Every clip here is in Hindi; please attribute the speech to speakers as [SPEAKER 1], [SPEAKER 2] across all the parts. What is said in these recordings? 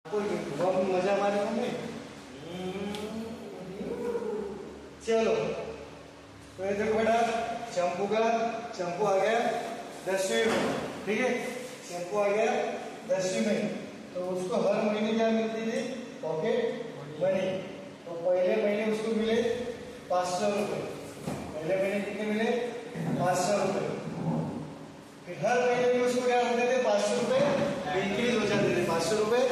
[SPEAKER 1] बहुत मजा मारे होंगे। चलो तो ये देखो बेटा, शैम्पू आ गया 10वीं में, ठीक है। शैम्पू आ गया 10वीं में, तो उसको हर महीने क्या मिलती थी? Pocket money. तो पहले महीने उसको मिले 500 रुपये। पहले महीने कितने मिले? 500 रुपये। फिर हर महीने में उसको क्या होते थे? 500 रुपये इंक्रीज हो जाते थे। 500 रुपये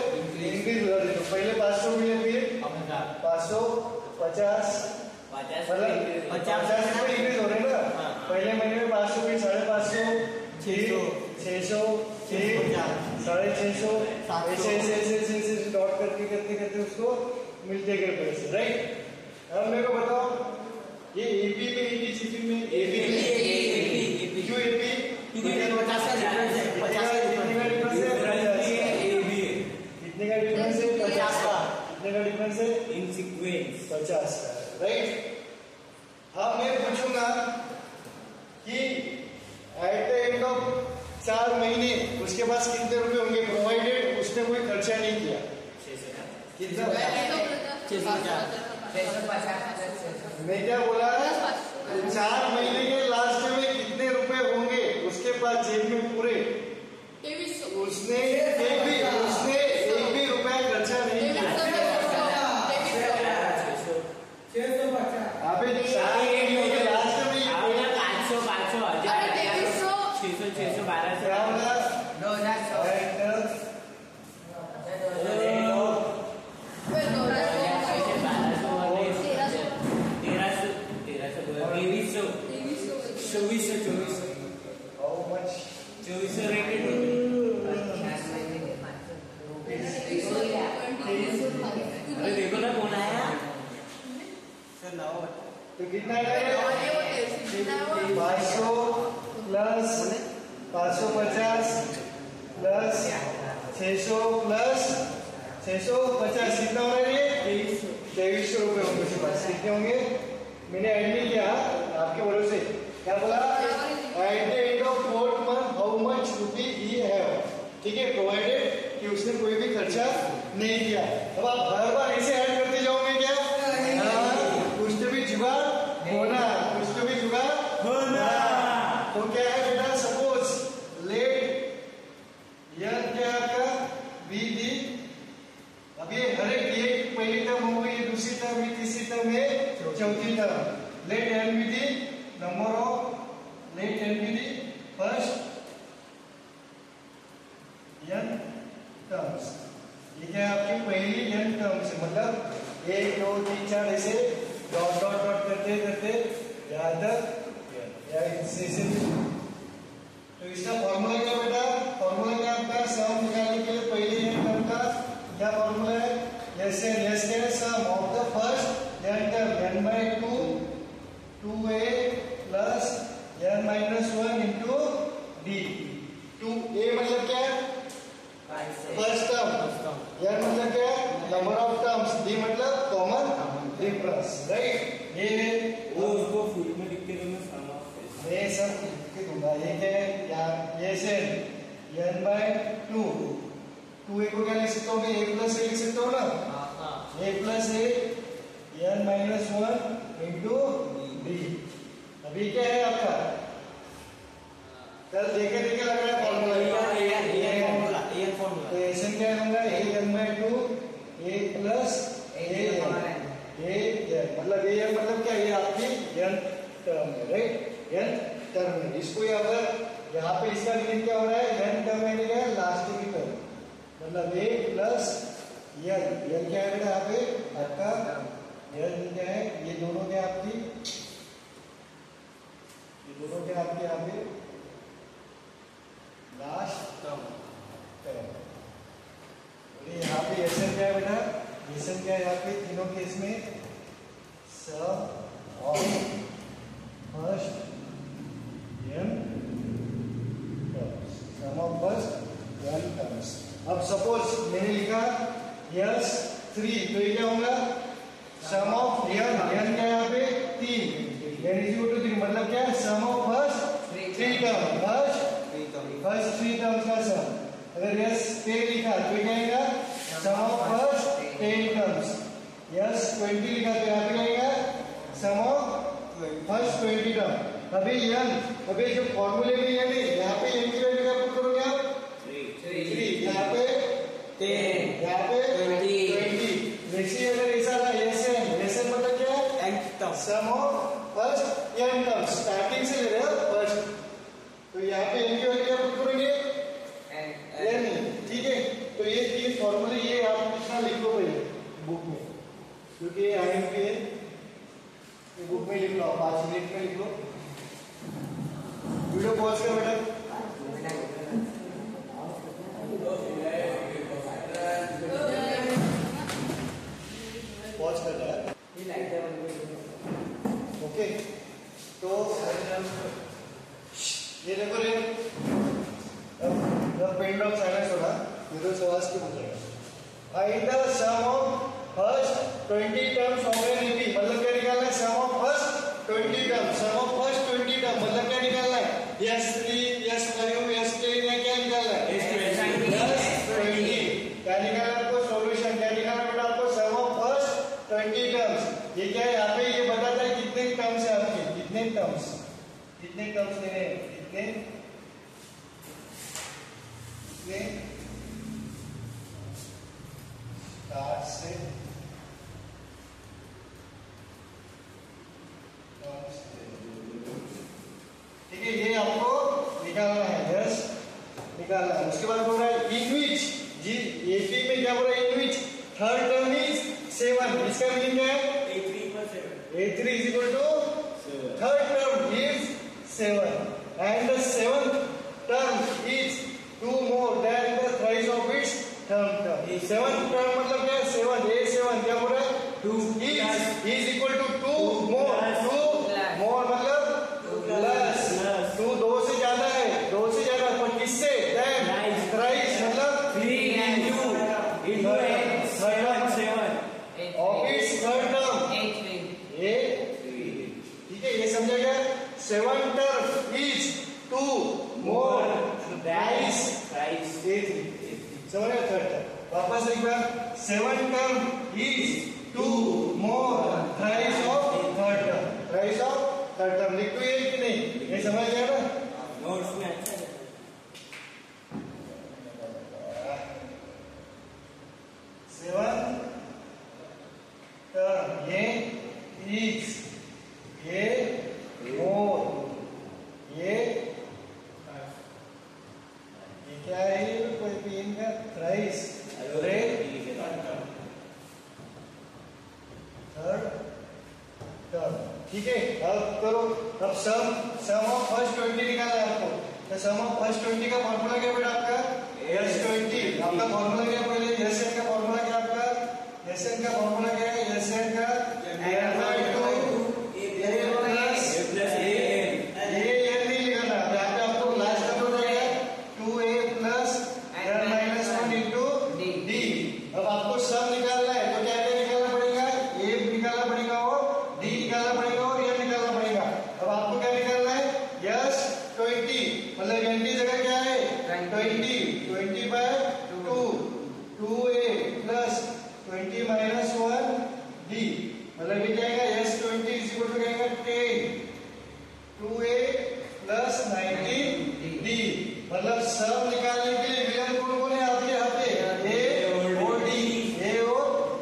[SPEAKER 1] इंक्रीज हो जाते थे। पहले 500 मिले, फिर 550, मतलब 50 रुपये इंक्रीज हो रहे ना। पहले महीने में 500, फिर 550, 600, 650, 650, ऐसे डॉट करते उसको मिलते गए पैसे, राइट। अब मेरे को बताओ, ये एपी में एपी में एपी क्यों एपी? कितने का डिफरेंस है? 50 का। कितने का डिफरेंस है? इन सीक्वेंस 50 का, राइट। अब मैं पूछूंगा कि एट द एंड ऑफ 4 महीने उसके पास कितने रुपए होंगे, प्रोवाइडेड उसने कोई खर्चा नहीं किया। कितना? मैं क्या बोला? 4 महीने के लास्ट में कितने रुपए होंगे उसके पास जेब में पूरे? उसने एक भी रुपया खर्चा नहीं किया। अभी 4 महीने के लास्ट में
[SPEAKER 2] 500, 600, 1200, 2400 रेटेड अरे देखो ना कौन आया सर, लाओ।
[SPEAKER 1] तो कितना है? 500 प्लस 550 प्लस 600 प्लस 650 कितना हो रहा है? 2300 रुपये होंगे उसके पास। कितने होंगे? मैंने ऐड नहीं किया आपके भरोसे। क्या बोला? At the end of 4th month how much rupee he have, ठीक है, प्रोवाइडेड कि उसने कोई भी खर्चा नहीं किया। अब आप हर बार ऐसे ऐड करते जाओगे क्या? कुछ तो भी जुगाड़ होना, कुछ तो भी जुगाड़ होना। तो क्या है बेटा? सपोज लेट यह क्या आपका बी दी। अब ये हर एक पहली टर्म हो गई, दूसरी टर्म, तीसरी टर्म है, चौथी term. Let n be the number of, let n be the first n terms. ये क्या है? आपकी पहली n टर्म्स है, मतलब 1 2 3 4 ऐसे डॉट डॉट डॉट करते करते यहाँ तक या इससे। तो इसका फॉर्मूला क्या बेटा? फॉर्मूला क्या आपका? सम निकालने के लिए पहली n टर्म का क्या फॉर्मूला है? यस क्या है? Sum of the first n term n by 2 2a plus n minus 1 into d। 2a मतलब क्या है? First term. n मतलब क्या है? Number of terms. d मतलब कॉमन डिफरेंस, राइट। ये
[SPEAKER 2] वो उसको फुल में लिख के दूंगा,
[SPEAKER 1] मैं सब लिख के दूंगा। ये क्या है? ये से n by 2 2a को क्या लिख सकता हूँ? a प्लस a लिख सकता हूँ ना। a plus a n minus 1 into d। अभी क्या है आपका? कल देखे देखे लग रहा है फॉर्मूला। तो ऐसे क्या होगा? a n by 2 a plus a मतलब a मतलब क्या? ये आपकी n टर्म है, राइट। n टर्म है। इसको यहाँ पे इसका मीनिंग क्या हो रहा है? n टर्म है, क्या है? लास्ट की टर्म, मतलब a प्लस n क्या है यहाँ पे आपका? n क्या है? ये दोनों क्या आपकी? ये दोनों क्या आपके यहाँ पे लास्ट टर्म। यहाँ पे एसन क्या है बेटा? एसन क्या है यहाँ पे तीनों केस में? Sum of first n terms, sum of first n terms. अब सपोज मैंने लिखा यस 3, तो ये क्या होगा? सम ऑफ n क्या है यहाँ पे? 3 n is equal to 3, मतलब क्या है? Sum of first 3 term, first 3 terms का सम। अगर यस 10 लिखा तो क्या आएगा? सम अभी जो फॉर्मूले में n है, यहाँ पे n की वैल्यू क्या पुट करोगे आप? 3, यहाँ पे 10, यहाँ पे 20। वैसे अगर ऐसा रहा SN मतलब क्या है? Sum of first n terms, starting से ले रहे हो फर्स्ट, तो यहाँ पे n की वैल्यू क्या पुट करोगे? n, ठीक है। तो ये 3 फॉर्मूले, ये आप कितना लिख लो पहले बुक में, क्योंकि आएंगे बुक में लिख लो, 5 मिनट में लिख लो। वीडियो पॉज कर बेटा। पॉज कर रहा है, ओके। तो ये देखो रे, अब पेन ड्रॉप साइलेंस होगा, ये सवाल की पूछ रहा है। Find the sum of first 20 terms of an AP, मतलब क्या निकालना है? Sum of first 20 term, sum of first 20 term मतलब क्या निकालना है? S3 S5 S10 या क्या निकालना है? S20। क्या निकालना है आपको? सॉल्यूशन क्या निकालना है बेटा आपको? सम ऑफ फर्स्ट 20 टर्म्स। ये क्या है यहाँ पे? ये बताता है कितने टर्म्स है आपके, कितने टर्म्स लेने हैं, कितने स्टार्ट से ठीक है, ये आपको निकालना है, यस निकालना है। उसके बाद बोल रहा है इन विच, जी एपी में क्या बोल रहा है? इन विच थर्ड टर्म इज 7, इसका मीनिंग क्या है? A3 is equal to third term is 7 and the 7th term is 2 more than the thrice of its third term. 7th term मतलब क्या है? 7, A7 क्या बोल रहा है? 2 is equal to 2 more, 2 more मतलब प्लस 2 2 से ज्यादा है, 2 से ज्यादा, पर किससे? Then thrice मतलब 3 into 7 of its third term, ठीक है, ये समझा गया? 7 term is 2 more thrice A3, समझ गया? थर्ड टर्म वापस एक बार, 7 term is 2 more thrice of third term, thrice of third term लिख दो, ये कि नहीं? ये समझ गया ना?
[SPEAKER 2] नोट्स में अच्छा है।
[SPEAKER 1] 7 term ये is ये more ये क्या है? ये कोई पेन का थ्राइस थर्ड टर्म, ठीक है। अब करो, अब सम ऑफ फर्स्ट 20 निकालना है आपको। तो सम ऑफ फर्स्ट 20 का फॉर्मूला क्या बेटा आपका? S20। आपका फॉर्मूला क्या? पहले Sn का फॉर्मूला क्या आपका? Sn का फॉर्मूला क्या है? Sn का मतलब सब निकालने के लिए विलयन कौन कौन है आपके यहाँ पे? A और D,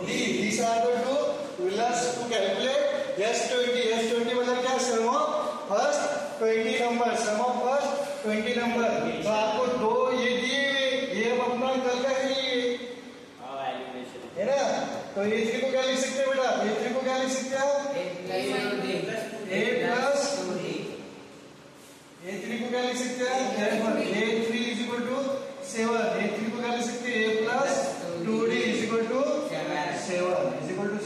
[SPEAKER 1] these are the two villains to calculate S20 मतलब क्या? Sum of first 20 number, sum of first 20 number. तो आपको दो ये दिए हुए, ये अब अपना कल का है ना? तो A3 को क्या लिख सकते हैं बेटा? A3 को क्या लिख सकते हैं आप? A प्लस A3 को क्या लिख सकते हैं? A3 is equal to 7, A3 को क्या लिख सकते हैं? A plus 2D is equal to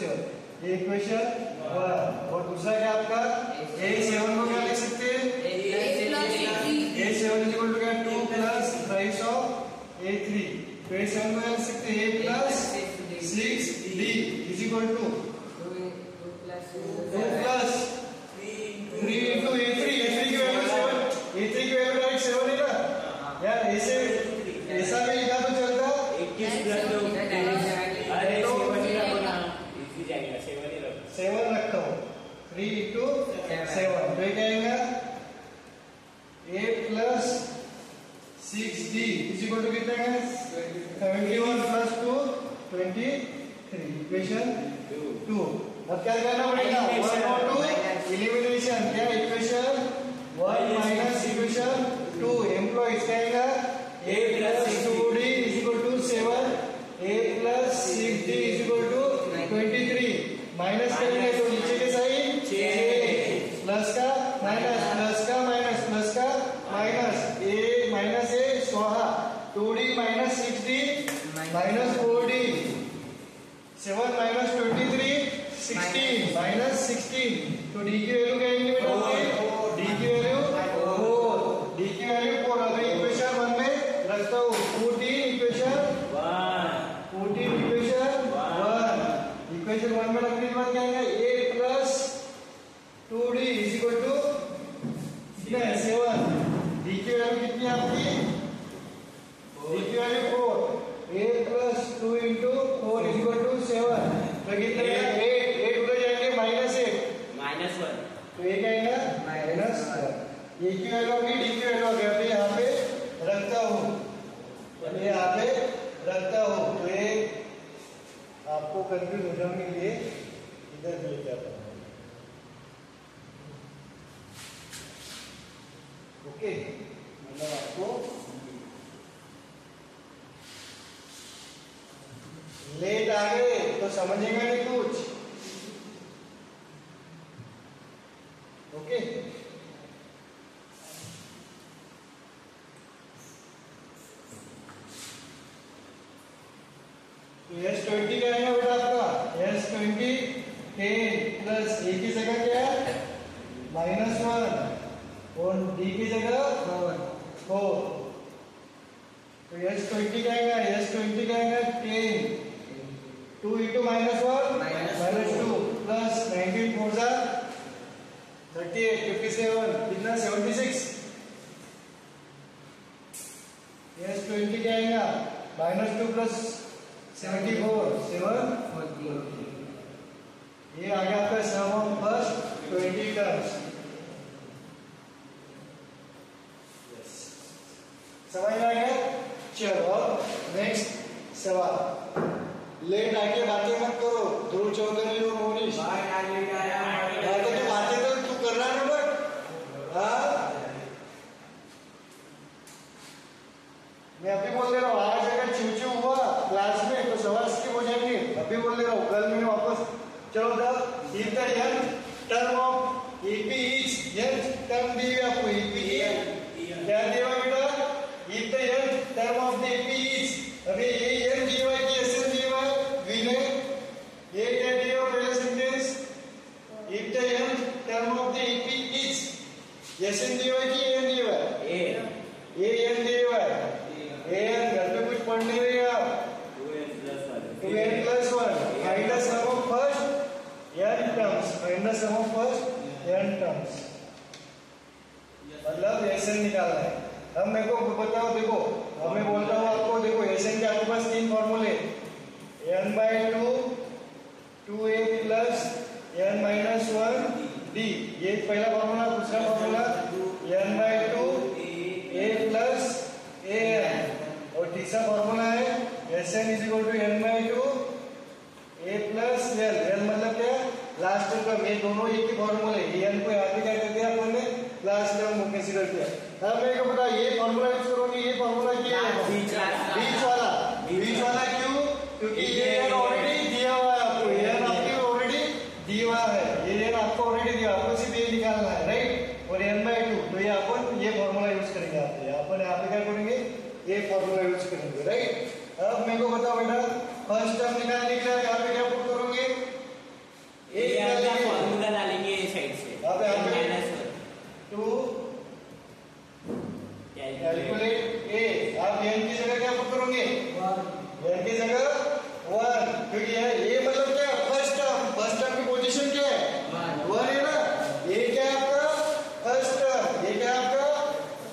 [SPEAKER 1] 7, ये इक्वेशन 1। और दूसरा क्या आपका? A7 को क्या लिख सकते हैं? A7 is equal to क्या? 2 प्लस थ्राइस ऑफ A3। तो A7 को क्या लिख सकते हैं? A plus 6D is equal to 2 plus 3 into A3 की वैल्यू 7, A3 की वैल्यू डायरेक्ट 7 है ना यार? ऐसे ऐसा भी लिखा तो चलता।
[SPEAKER 2] 21 प्लस 2 अरे 7
[SPEAKER 1] रखा हो 3 into 7, तो क्या आएगा? 23 इक्वेशन 2। अब क्या करना पड़ेगा 1 और 2 एलिमिनेशन। क्या इक्वेशन 1 माइनस इक्वेशन 2 एम्प्लॉइज क्या आएगा a plus 2d is equal to 7 a plus 6d is equal to 23 minus करेंगे तो नीचे के साइन 6 प्लस का माइनस प्लस का माइनस प्लस का माइनस a माइनस a स्वाहा 2d minus 6d minus 4d 7 minus 23 16 minus 16 तो d की वैल्यू क्या आएगी बेटा d की वैल्यू 4 d की वैल्यू 4 अगर इक्वेशन 1 में रखता हूँ 14 इक्वेशन 1 इक्वेशन 1 में रखने के बाद क्या आएगा a plus 2d is equal to 7 d की वैल्यू कितनी है आपकी d की value 4 a plus 2 into 4 is equal to 7 तो कितने 8 उधर जाएंगे -1 तो ये क्या आएगा -1 a की वैल्यू होगी d की वैल्यू होगी अभी यहाँ पे रखता हूँ ये यहाँ पे रखता हूँ तो ये आपको कंफ्यूज हो जाने के लिए इधर लेके आता हूँ। ओके मतलब आपको लेट आ गए तो समझेगा नहीं कुछ। ओके S20 क्या आएगा बेटा आपका S20 10 प्लस a की जगह क्या है -1 और d की जगह 4 तो S20 क्या आएगा S20 क्या आएगा 10 2 into -1 -2 प्लस 19 4 जा 38 57 कितना 76 S20 क्या आएगा -2 प्लस 74 7 ये आ गया आपका सम ऑफ फर्स्ट 20 टर्म्स। समझ में आ गया। चलो नेक्स्ट सवाल लेट आके बातें मत करो ध्रुव चौधरी और मोनीश तो तू बातें तो तू कर रहा है बट मैं अभी बोल दे रहा हूँ आज अगर चिवचिव हुआ क्लास में तो सवाल स्किप हो जाएंगे। अभी बोल दे रहा हूँ कल में वापस चलो the if the n term of ep is n term दी हुई आपको ep क्या दिया हुआ बेटा if the n term of the ep is अभी ये n दिया हुआ है कि sn दिया हुआ है v ने ये क्या दिया हुआ पहले sentence if the n term of the ep is sn दिया हुआ है कि n दिया हुआ है a n दिया हुआ है n घर पे कुछ पढ़ नहीं रही आप 2n plus 1 find the sum of first n terms find the sum of first n terms मतलब sn निकालना है। अब मेरे को बताओ देखो अब मैं बोलता हूँ आपको देखो sn के आपके पास 3 फॉर्मूले n/2 2a plus n minus 1 d ये पहला फॉर्मूला दूसरा formula n/2 a plus an और तीसरा फॉर्मूला है Sn is equal to n/2 a plus l l मतलब क्या लास्ट टर्म ये दोनों एक ही फॉर्मूले n को यहाँ पे क्या कर दिया अपन ने लास्ट टर्म कंसीडर किया। अब मेरे को पता ये फॉर्मूला यूज करोगे ये फॉर्मूला क्या है बीच वाला क्यों क्योंकि ये n ऑलरेडी दिया हुआ है आपको n आपको ऑलरेडी दिया हुआ है ये n आपको ऑलरेडी दिया आपको सिर्फ ये निकालना है राइट और n/2 तो ये अपन ये फॉर्मूला यूज करेंगे अपन यहाँ पे क्या करेंगे ये फॉर्मूला यूज करेंगे राइट। अब मेरे को बताओ बेटा फर्स्ट टर्म निकालने के लिए यहाँ पे क्या पुट करोगे
[SPEAKER 2] ये फॉर्मूला डालेंगे साइड से
[SPEAKER 1] अब यहाँ पे टू कैलकुलेट a आप n की जगह क्या पुट करोगे n की जगह 1 क्योंकि a मतलब क्या फर्स्ट टर्म की पोजीशन क्या है 1 है ना ये क्या है आपका फर्स्ट टर्म ये क्या है आपका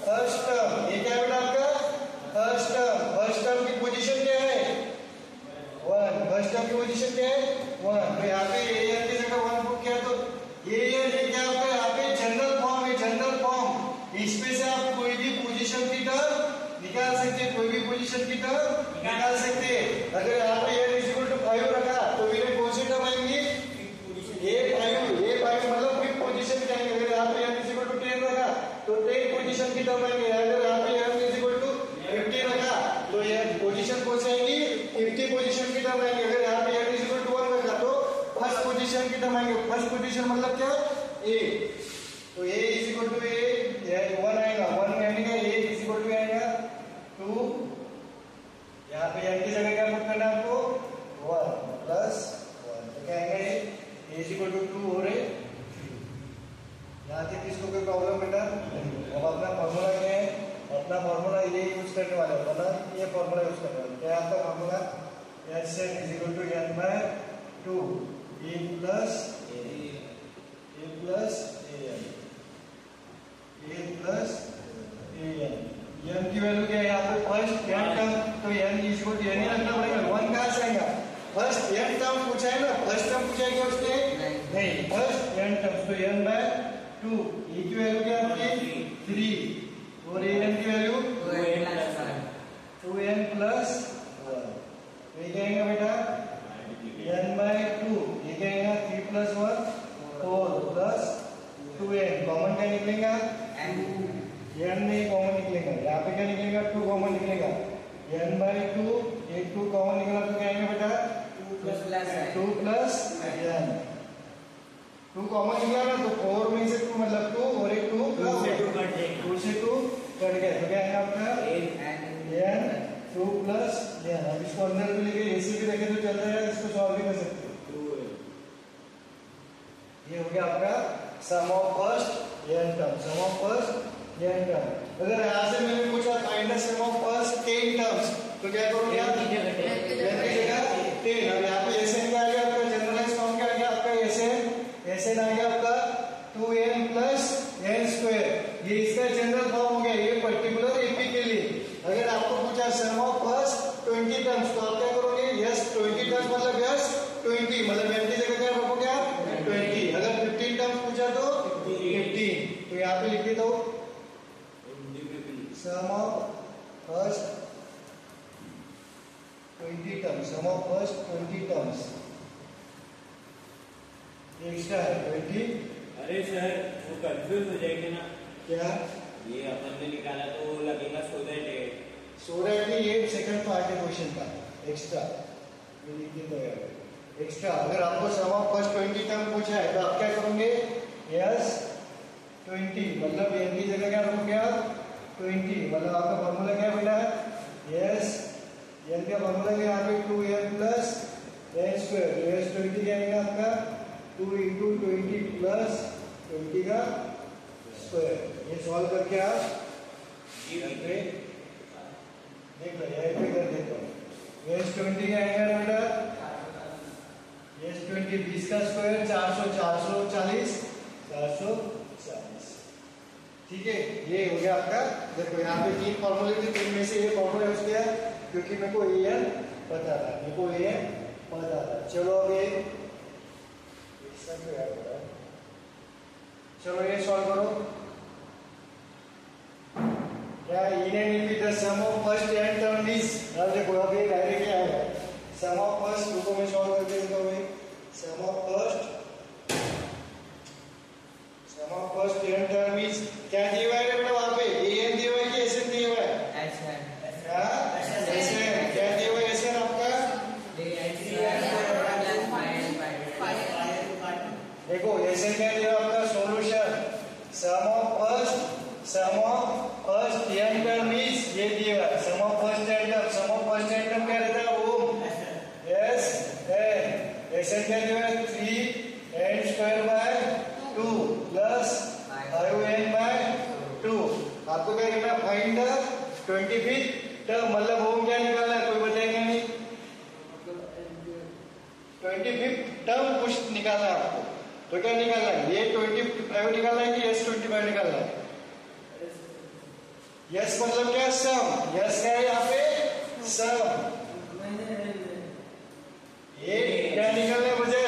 [SPEAKER 1] फर्स्ट टर्म ये क्या है बेटा आपका फर्स्ट टर्म की पोजीशन क्या है 1 फर्स्ट टर्म की पोजीशन क्या है 1 तो यहाँ पे a n की जगह 1 पुट किया तो a n ये क्या आपका यहाँ पे जनरल फॉर्म है जनरल फॉर्म इसमें से आप कोई भी पोजीशन की टर्म निकाल सकते हैं कोई भी पोजीशन की टर्म निकाल सकते हैं। अगर यहाँ पे n is equal to term आएंगे। अगर यहाँ पे n इक्वल टू 1 रखा तो फर्स्ट पोजीशन की टर्म आएंगे। फर्स्ट पोजीशन मतलब क्या, a, तो a is equal to a 1 आएगा, 1 यानी कि a इज इक्वल टू आएगा 2, यहाँ पे n की जगह क्या पुट करना है आपको 1 प्लस 1, तो क्या आएगा a इज इक्वल टू 2 और 3। यहाँ तक किसको कोई प्रॉब्लम बेटा? अब अपना फॉर्मूला क्या है? अपना फॉर्मूला ये यूज करने वाले हैं, मतलब ये फॉर्मूला यूज करने वाले हैं। क्या है आपका formula? Sn is equal to n by 2 a plus an n की वैल्यू क्या है यहाँ पे? फर्स्ट n टर्म, तो n is equal to n ही रखना पड़ेगा, 1 कहाँ से आएगा? फर्स्ट n टर्म पूछा है ना, फर्स्ट टर्म पूछा है क्या उसने? नहीं, फर्स्ट n टर्म, तो n बाय 2, a की वैल्यू क्या आपकी 3 और an की वैल्यू 2n प्लस 1, तो ये क्या आएगा बेटा n बाय 2, ये क्या आएगा 3 प्लस 1 4 प्लस 2n, कॉमन क्या निकलेगा? n नहीं कॉमन निकलेगा, यहाँ पे क्या निकलेगा 2 कॉमन निकलेगा, n बाय 2, एक 2 कॉमन निकला तो क्या आएगा बेटा 2 प्लस n, 2 कॉमन निकला ना तो 4 में से 2 मतलब 2 और एक 2 प्लस 2 से 2 कट गया, तो क्या आएगा आपका n 2 प्लस n। अब इसको अंदर भी लेके ऐसे भी रखे तो चल जाएगा, इसको सॉल्व भी कर सकते हो। ये हो गया आपका sum of first n term, sum of first n term. अगर यहाँ से मैंने पूछा find the sum of first 10 terms, तो क्या करोगे आप? n की जगह 10। अब यहाँ पे Sn क्या आ गया आपका? जनरलाइज फॉर्म क्या आ गया आपका? Sn आ गया आपका 2n प्लस n स्क्वायर, ये इसका जनरल फॉर्म हो गया, ये पर्टिकुलर एपी के लिए। अगर आपको पूछा सम ऑफ फर्स्ट 20 टर्म्स, तो आप क्या करोगे? यस 20 टर्म्स मतलब यस 20, मतलब n की जगह क्या रखोगे आप 20। अगर 15 टर्म्स पूछा तो 15, तो यहाँ पे लिख देता हूँ sum of first 20 terms, sum of first 20 terms, extra है 20।
[SPEAKER 2] अरे सर वो कंफ्यूज हो जाएंगे ना।
[SPEAKER 1] क्या
[SPEAKER 2] ये अपन ने निकाला तो लगेगा सो दैट
[SPEAKER 1] ये सेकंड पार्ट है क्वेश्चन का, एक्स्ट्रा ये लिख देता है एक्स्ट्रा। अगर आपको सम ऑफ फर्स्ट 20 टर्म पूछा है तो आप क्या करोगे? यस 20 मतलब n की जगह क्या रखोगे आप 20, मतलब आपका फॉर्मूला क्या बेटा? यस n का फॉर्मूला क्या यहाँ पे 2n प्लस n स्क्वायर, तो यस 20 क्या आएगा आपका 2 इंटू 20 प्लस 20 का स्क्वायर। ये सॉल्व करके आप देख लो, यही पे कर देता हूँ। यस 20 क्या आएगा बेटा? यस 20 20 का स्क्वायर 400 440 440, ठीक है। ये हो गया आपका। देखो यहाँ पे 3 फॉर्मूले थे, 3 में से ये फॉर्मूला यूज किया क्योंकि मेरे को an पता था, मेरे को an पता था। चलो अब ये चलो ये सॉल्व करो। क्या इन and if the sum of first n term is, अब देखो अब ये डायरेक्ट क्या है सम ऑफ फर्स्ट, रुको मैं सॉल्व करके देता हूँ। Sum of first n term is क्या दिया हुआ है बेटा? वहां पे an दिया हुआ है कि sn दिया हुआ है? sn क्या दिया हुआ है? sn आपका देखो sn क्या दिया हुआ आपका? Solution sum of first n term is ये दिया हुआ है। Sum of first n term, sum of first n term क्या रहता है? ओम यस n, sn क्या दिया हुआ है? 3n square by 2 plus 5n bye 2। आपको क्या करना है? फाइंड द 25th टर्म, मतलब ओम क्या निकालना है? कोई बताएगा नहीं? 25th टर्म कुछ निकालना है आपको, तो क्या निकालना है? ये 25 निकालना है कि यस 25 निकालना है? यस मतलब क्या? सम। यस क्या है यहाँ पे? सम। ये क्या निकालना है मुझे?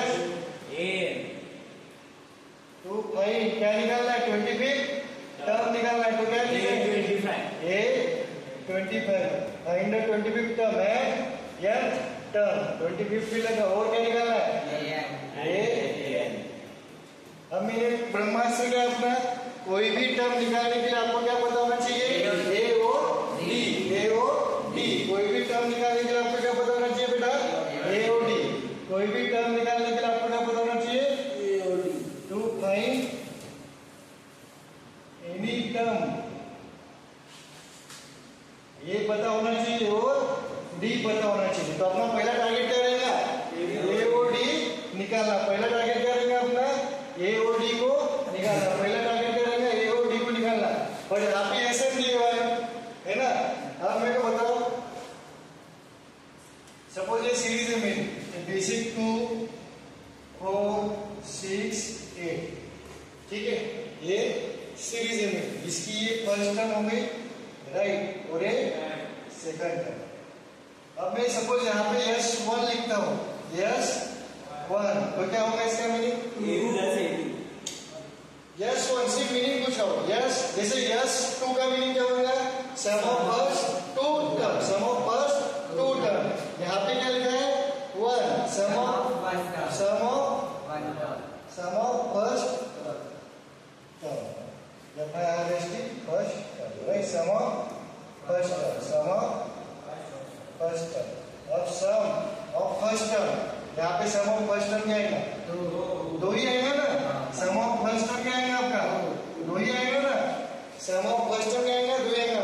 [SPEAKER 1] तो भाई क्या निकालना है? 25 टर्म निकालना है, तो क्या निकालना है? ये 25 फाइंड द 25th टर्म है n टर्म, 25 भी लगा, और क्या निकालना है? ये अब मैंने ब्रह्मास्त्र क्या अपना कोई भी टर्म निकालने के लिए आपको क्या पता होना चाहिए? ए ओ डी, कोई भी टर्म निकालने के लिए आपको क्या पता होना चाहिए बेटा? ए कोई भी टर्म निकालने के लिए आपको क्या पता होना चाहिए? टू फाइंड एनी टर्म, ये पता होना चाहिए और डी पता होना चाहिए। तो अपना पहला टारगेट क्या रहेगा? ए और डी निकालना। पहला टारगेट क्या रहेगा अपना? ए और डी को निकालना। पहला टारगेट क्या रहेगा? ए और डी को निकालना। और यहाँ पे ऐसे दिए हुआ है ना। अब मेरे को बताओ, सपोज ये सीरीज है मेरी, बेसिक 2 4 6 8, ठीक है, ये सीरीज है मेरी। इसकी ये फर्स्ट टर्म हो गई, राइट, और ये सेकंड टर्म। अब मैं सपोज यहाँ पे S1 लिखता हूँ, S1, तो क्या होगा इसका मीनिंग? S1 सिर्फ मीनिंग पूछा हो। यस, जैसे S2 का मीनिंग क्या होगा? Sum of first two term, sum of first two term. यहाँ पे क्या लिखा है? 1, sum of first term, FIRST first term, right, sum of first term, sum of first term. अब सम ऑफ फर्स्ट टर्म, यहाँ पे सम ऑफ फर्स्ट टर्म क्या आएगा? दो ही आएगा ना। सम ऑफ फर्स्ट टर्म क्या आएगा आपका? दो ही आएगा ना। सम ऑफ फर्स्ट टर्म क्या आएगा? दो आएगा।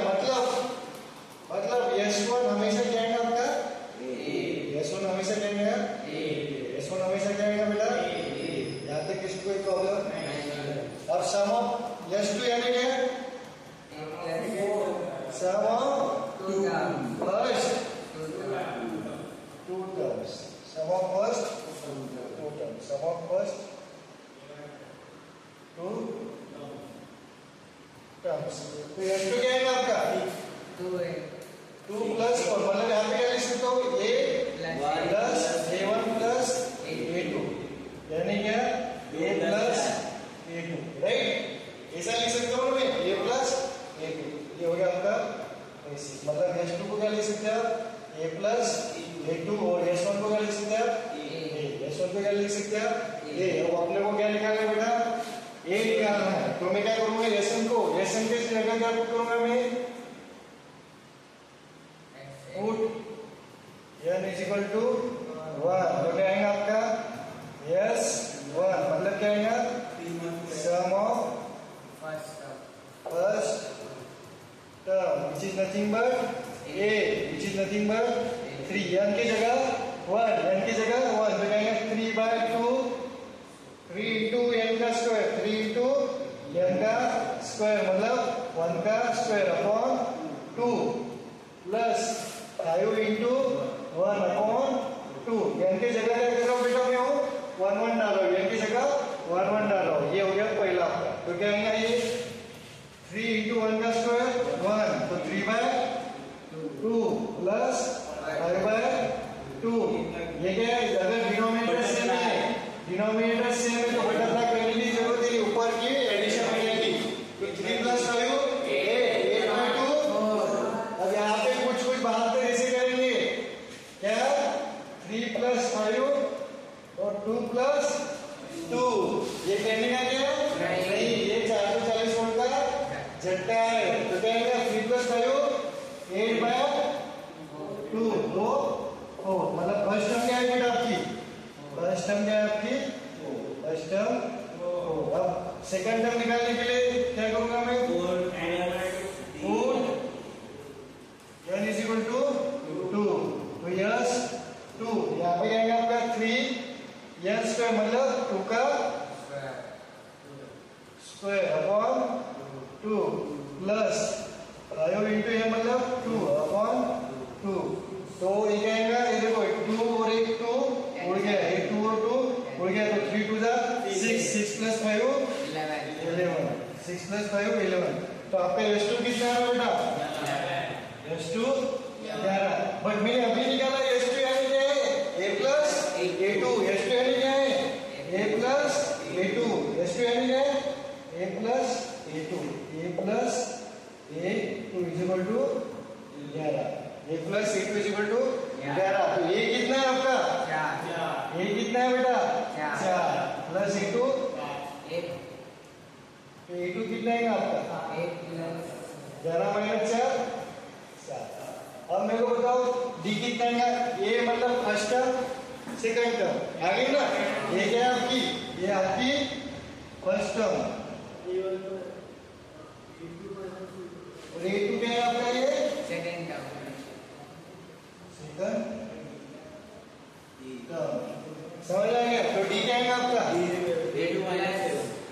[SPEAKER 1] मतलब S1 हमेशा क्या आएगा आपका? S1 हमेशा क्या आएगा? S1 हमेशा क्या आएगा बेटा? यहाँ तक किसी कोई प्रॉब्लम? अब सम ऑफ S2 यानी क्या? Sum of first two terms, sum of first two terms, sum of first two terms. तो S2 क्या आएगा आपका? 2 प्लस 4, मतलब यहाँ पे क्या लिख सकता हूँ? A plus A1 plus A2, यानी क्या? A प्लस A2, राइट, ऐसा लिख सकता हूँ मैं, A प्लस A2। ये हो गया आपका बेसिक। मतलब S2 को क्या लिख सकते हैं? A प्लस A2, और S1 को क्या लिख सकते हैं? S1 को क्या लिख सकते हैं? A। अब अपने को क्या निकालना है बेटा? A निकालना है। तो मैं क्या करूंगा? SN के जगह क्या पुट करूंगा मैं? पुट n इक्वल टू 1, तो क्या आएगा आपका? S1, मतलब क्या आएगा? Sum of first term which is nothing but A, which is nothing but 3, n की जगह 1, n की जगह 1, तो क्या आएगा? 3/2, 3 into n का स्क्वायर, 3 into n का स्क्वायर, मतलब 1 का square upon 2 plus 5 into 1 upon 2। n की जगह क्या कर रहा हूँ बेटा? मैं 1 डाल रहा हूँ, n की जगह 1 डाल रहा हूँ। ये हो गया पहला आपका। तो क्या आएगा ये? 3 into 1 का स्क्वायर 1, तो 3/2 प्लस 5/2। ये क्या है? अगर डिनोमिनेटर सेम है तो बेटा था करने की जरूरत नहीं, ऊपर की एडिशन हो जाएगी। तो 3 + 5 8/2। अब यहाँ पे कुछ बात तो ऐसे करेंगे क्या? 3 + 5 और 2 + 2, ये कहने का क्या? नहीं, ये 440 वोल्ट का झटका है। तो कहेंगे 3 + 5 8/2, तो 4, मतलब फर्स्ट टर्म क्या है बेटा आपकी? फर्स्ट टर्म क्या है आपकी? First term. अब सेकंड टर्म निकालने के लिए क्या करूंगा मैं? पुट n इक्वल टू 2, तो यस 2, यहाँ पे क्या आएगा आपका? 3 n स्क्वायर, मतलब 2 का square upon 2 plus 5 into n मतलब 2 अपॉन 2। तो ये क्या आएगा? ये देखो 2 और 1 2 उड़ गया, 2 और 2 उड़ गया, तो 3 2 6, 6 + 5 11, 6 + 5 11। तो आपका S2 कितना है बेटा? S2 11। बट मैंने अभी निकाला S2 यानी क्या है? A plus A2। S2 यानी क्या है? A plus A2। S2 यानी क्या है? A plus A2। A plus A2 equal to 11। A plus A2 equal to 11। तो A कितना है आपका? 4। A कितना है बेटा? 4 प्लस A2 8। तो A2 कितना है आपका? 11 - 4 7। अब मेरे को बताओ D कितना है? A मतलब फर्स्ट टर्म सेकंड टर्म आ गई ना। ये क्या है आपकी, ये आपकी फर्स्ट टर्म और A2 क्या है आपका, ये
[SPEAKER 2] सेकंड टर्म।
[SPEAKER 1] समझ आएगा। तो D क्या है आपका,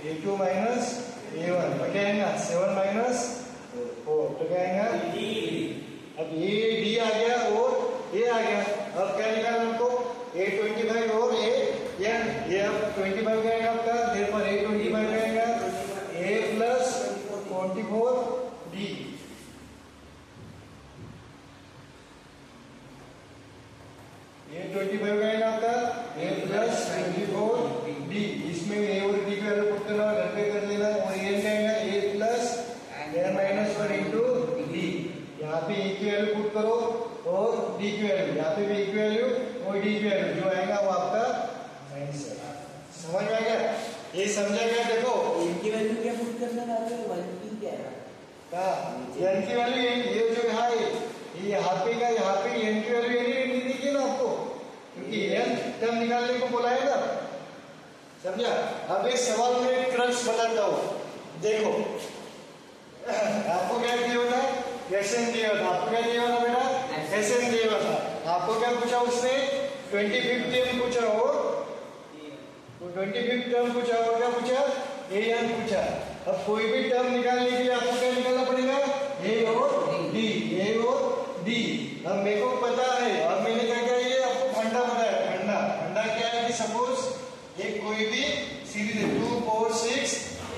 [SPEAKER 1] A2 माइनस A1 तो क्या आएगा 7 माइनस 4 तो क्या आएगा अब ये D आ गया और ये आ गया। अब क्या निकालना हमको A25 और ये अब 25 क्या आएगा आपका, therefore A25 क्या आएगा A प्लस 24 D। A25 का आएगा आपका A प्लस 24 D। इसमें A और D की वैल्यू पुट करना घर पे कर लेना और ये क्या आएगा A plus n-1 into D। यहाँ पे A की वैल्यू पुट करो और D की वैल्यू, यहाँ पे भी A की वैल्यू और D की वैल्यू जो आएगा वो आपका आंसर। समझ में आ गया, ये समझा गया। देखो
[SPEAKER 2] इनकी वैल्यू क्या पुट करना है, 1 क्या है
[SPEAKER 1] n की वैल्यू ये जो यहाँ है ये यहाँ पे का, यहाँ पे n की वैल्यू नहीं दिखी ना आपको, क्योंकि n टर्म निकालने को बोला है ना। समझा। अब एक सवाल में क्रक्स बताता हूँ। देखो आपको क्या दिया था, एसएन दिया था। आपको क्या दिया था बेटा, एसएन दिया था। आपको क्या पूछा उसने, 25th टर्म पूछा और 25th टर्म पूछा और क्या पूछा, an पूछा। अब कोई भी टर्म निकालने के लिए आपको क्या निकालना पड़ेगा, a और d, a और d। अब मेरे को पता है, अब मैंने क्या किया, ये आपको फंडा बताया। फंडा क्या है कि सपोज ये कोई भी सीरीज है 2 4 6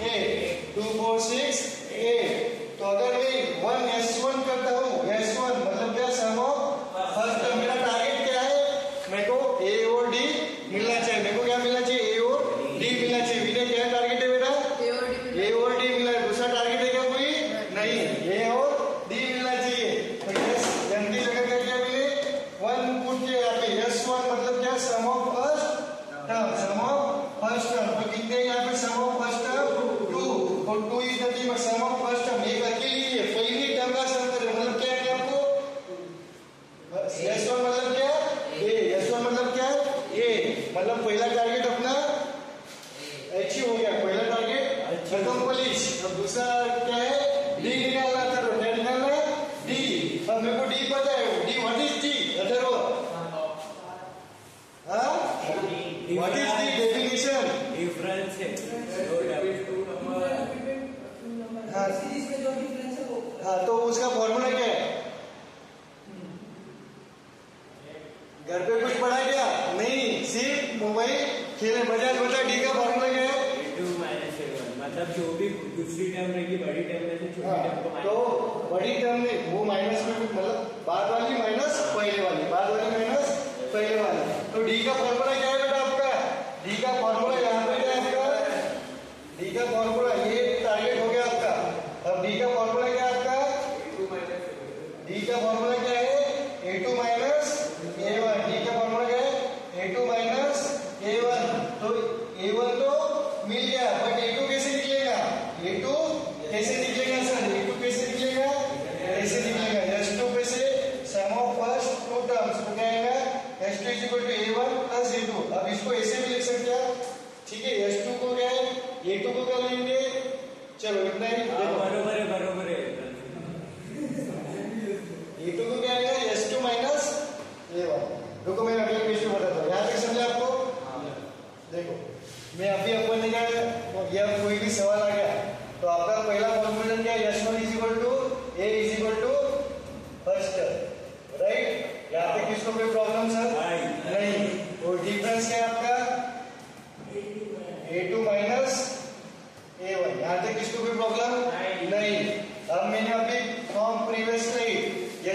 [SPEAKER 1] 8 2 4 6 8, तो अगर मैं 1s1 करता हूँ, s1 मतलब क्या, सम ऑफ फर्स्ट टर्म। मेरा टारगेट क्या है, मेरे को a और d मिलना चाहिए। मेरे को क्या मिलना चाहिए, a और d मिलना चाहिए। मेरा क्या टारगेट है बेटा, a और d मिलना है। दूसरा टारगेट है क्या कोई, नहीं, a और d मिलना चाहिए। तो यस n की जगह क्या किया मैंने, 1 पुट किया यहाँ पे। s1 मतलब क्या, sum of first term, sum of first term. तो कितने यहाँ पे सम ऑफ फर्स्ट टर्म 2 और 2 is the sum of first term. एक अकेली है, पहली टर्म का सम करें, मतलब क्या है आपको, s1 मतलब क्या, a, s1 मतलब क्या, a, मतलब पहला टारगेट अपना अचीव हो गया, पहला टारगेट अकम्प्लिश। अब दूसरा क्या है, d निकालना था। तो क्या निकालना है, d। अब मेरे को d पता है, d what is d, other what is the definition,
[SPEAKER 2] difference है
[SPEAKER 1] हाँ, तो उसका फॉर्मूला क्या है, घर पे कुछ पढ़ा क्या, नहीं, सिर्फ मोबाइल खेले बजाज बता। डी का फॉर्मूला क्या है,
[SPEAKER 2] A2 माइनस A1, मतलब जो भी दूसरी टर्म रहेगी बड़ी टर्म में से छोटी टर्म को
[SPEAKER 1] तो बड़ी टर्म में वो माइनस में मतलब बाद वाली माइनस पहले वाली, बाद वाली माइनस पहले वाली। तो डी का फॉर्मूला क्या है बेटा आपका, डी का फॉर्मूला यहाँ पे क्या है आपका, डी का फॉर्मूला ये टारगेट हो गया आपका। अब डी का फॉर्मूला क्या है आपका, डी का फॉर्मूला क्या है, A2 माइनस A1। डी का फॉर्मूला क्या है, A2 माइनस A1। तो A1 तो मिल गया, बट A2 कैसे निकलेगा, A2 कैसे निकलेगा सर, A2 कैसे निकलेगा, ऐसे निकलेगा S2 पे से सम ऑफ फर्स्ट टू टर्म्स। तो क्या आएगा, S2 is equal to A1 plus A2। अब इसको ऐसे भी लिख सकते हैं, ठीक है। S2 को क्या है, A2 को क्या लेंगे, चलो इतना ही देखो,
[SPEAKER 2] बरोबर है
[SPEAKER 1] A2 को क्या आएगा, S2 माइनस A1। रुको मैं अगले पेज पे बताता हूँ, यहाँ तक समझे आपको। देखो मैं अभी अपन ने क्या, या कोई भी सवाल आ गया तो आपका पहला फॉर्मूला क्या है, S1 is equal to A is equal to first term, right. यहाँ पे किसको कोई प्रॉब्लम सर, नहीं। और डिफरेंस क्या है आपका, A2 माइनस A1। यहाँ तक किसको कोई प्रॉब्लम नहीं। अब मैंने अभी फॉर्म प्रीवियसली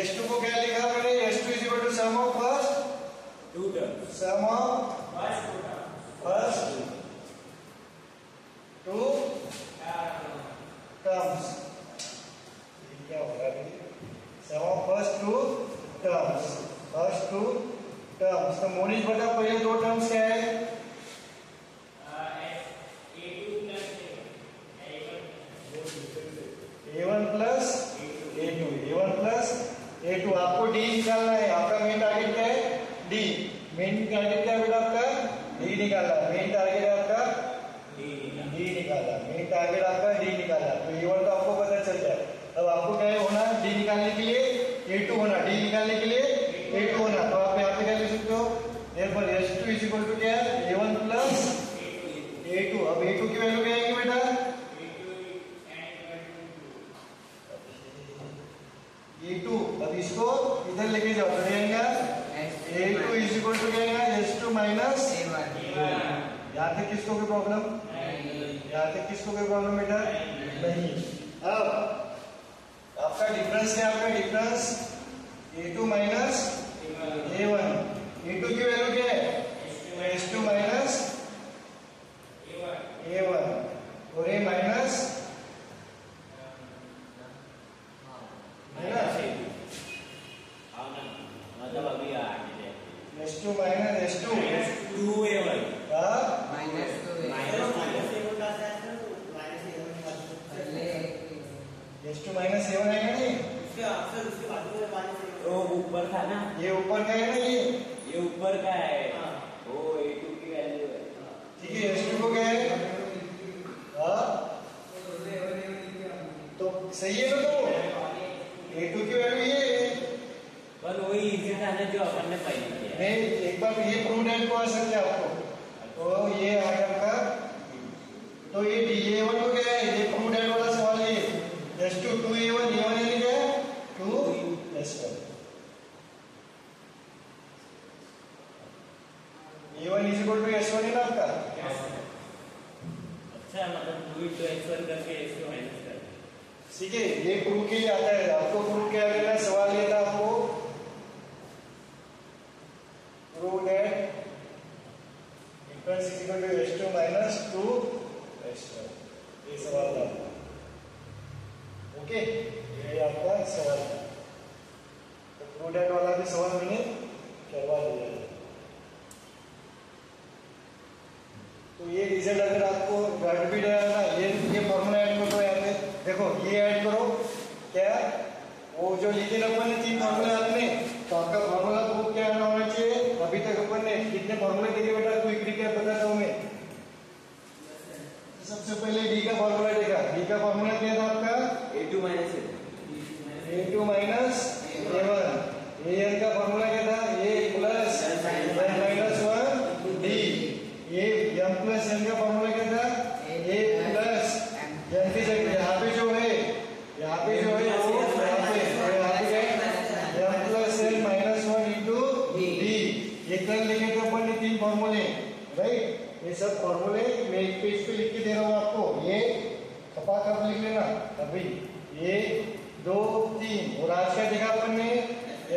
[SPEAKER 1] S2 को क्या लिखा मैंने, S2 is equal to sum of first
[SPEAKER 2] two term,
[SPEAKER 1] sum of first two terms. क्या हो रहा है, sum of first two terms, first two terms. तो मोनिश बता पहले दो टर्म्स क्या है, A1 plus A2, A1 plus A2। आपको D निकालना है, आपका मेन टारगेट क्या है, D। मेन टारगेट टारगेट क्या है बेटा आपका? डी निकालना। मेन टारगेट है आपका डी निकालना। मेन टारगेट आपका डी निकालना। तो A1 तो आपको पता चल जाए। अब आपको क्या होना? डी निकालने के लिए A2 होना। डी निकालने के लिए A2 होना। तो आप यहाँ पे क्या लिख सकते हो? therefore S2 is equal to क्या है? A1 plus A2। अब A2 की वैल्यू क्या आएगी बेटा? A2। अब इसको इधर लेके जाओ तो आएगा A2 is equal to क्या आएगा? S2 minus यहाँ तक किसको कोई प्रॉब्लम? यहाँ तक किसको कोई प्रॉब्लम बेटा? नहीं। अब आपका डिफरेंस क्या है? आपका difference A2 minus A1। A2 की वैल्यू क्या है? S2 माइनस A1 और A माइनस है ना?
[SPEAKER 2] मतलब अभी आ
[SPEAKER 1] S2 minus S2
[SPEAKER 2] 2A1
[SPEAKER 3] minus
[SPEAKER 1] S2 minus A1 आएगा नहीं?
[SPEAKER 2] तो ऊपर था ना,
[SPEAKER 1] ये ऊपर का है ना?
[SPEAKER 2] ये ऊपर का है। वो A2 की वैल्यू है।
[SPEAKER 1] ठीक है। S2 को क्या है? तो सही है ना? तो A2 की वैल्यू ये है।
[SPEAKER 2] पर वही इजी था ना जो अपन ने पहले किया।
[SPEAKER 1] नहीं, एक बार ये प्रूव डेट को आ सकते हैं आपको। तो ये आ गया आपका। तो ये A1 को क्या है? ये प्रूव डेट वाला सवाल है। S2 2A1 A1 यानी क्या है? 2S1। A1 is equal to S1 है ना आपका?
[SPEAKER 2] अच्छा, मतलब 2 into S1 करके S2 माइनस कर।
[SPEAKER 1] ठीक है। ये प्रूव के लिए आता है। आपको प्रूव क्या करना? सवाल ये था आपको prove that difference is equal to S2 minus 2S1। ये सवाल था। ओके, ये आपका सवाल था। तो प्रूव दैट वाला भी सवाल मैंने करवा दिया है। तो ये रिजल्ट अगर आपको घट भी रहा है ना, ये फॉर्मूला ऐड करो यहाँ पे। देखो ये ऐड करो क्या? वो जो लिखे ना अपन ने 3 फॉर्मूला आपने, तो आपका फॉर्मूला प्रूफ क्या होना चाहिए? अभी तक अपन ने कितने फॉर्मूले देखे बेटा? क्विक रिकैप बताता हूँ मैं। सबसे पहले डी का फॉर्मूला देखा। डी का फॉर्मूला क्या था आपका?
[SPEAKER 2] A2 minus
[SPEAKER 1] A2 minus A1। AN का फॉर्मूला क्या था? A plus N minus 1 D। ये M प्लस N का फॉर्मूला क्या था? A प्लस N की जगह यहाँ पे जो है वो यहाँ पे यहाँ पे क्या है? M plus N minus 1 into D। ये कर लेंगे तो अपन ने 3 फॉर्मूले, राइट? ये सब फॉर्मूले मैं एक पेज पे लिख के दे रहा हूँ आपको। ये छपा कर लिख लेना अभी। 1 2 3। और आज का देखा अपन ने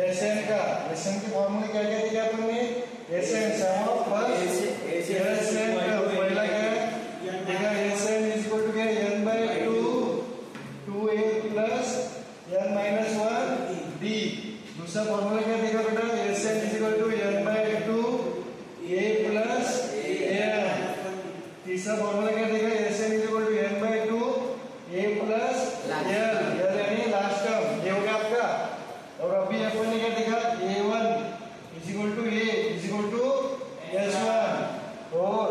[SPEAKER 1] SN का। SN के फॉर्मूले क्या क्या देखा अपन ने? SN sum of first SN का पहला क्या देखा? SN इज इक्वल टू क्या? n by 2A plus n minus 1 D। दूसरा फॉर्मूला क्या देखा बेटा? SN is equal to n by 2A plus n। तीसरा फॉर्मूला क्या देखा? SN is equal to n by 2A plus L यानी लास्ट टर्म। ये हो गया आपका। और अभी अपन ने क्या देखा? A1 is equal to A is equal to S1 और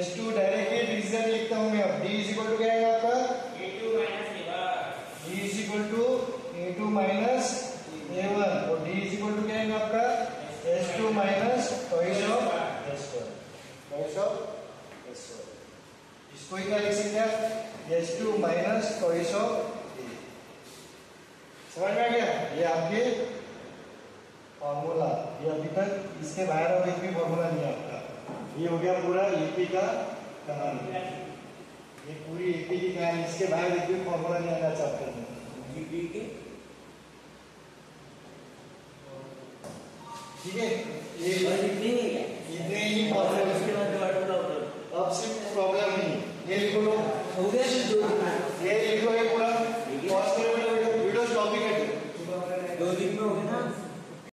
[SPEAKER 1] S2 डायरेक्टली डिवीजन लिखता हूँ मैं। अब D इज इक्वल टू क्या है आपका?
[SPEAKER 2] A2 minus A1।
[SPEAKER 1] D is equal to A2 minus A1 और D इज इक्वल टू क्या है आपका? S2 minus twice of S1। इसको ही क्या लिख सकते हैं? S2 minus twice of A। समझ में आ गया? ये आपके फॉर्मूला। ये अभी तक इसके बाहर और एक भी फॉर्मूला नहीं है आपका। ये हो गया पूरा ईपी का कहानी। ये पूरी ईपी की कहानी। इसके बाहर एक भी फॉर्मूला नहीं आना चाहते हैं। ठीक है? ये इतने ही फॉर्मूले। अब सिर्फ प्रॉब्लम नहीं। ये लिखो लो।
[SPEAKER 2] हो गया
[SPEAKER 1] ये लिखो ये पूरा। वीडियो स्टॉप ही कर दो।
[SPEAKER 2] 2 दिन में हो गया ना।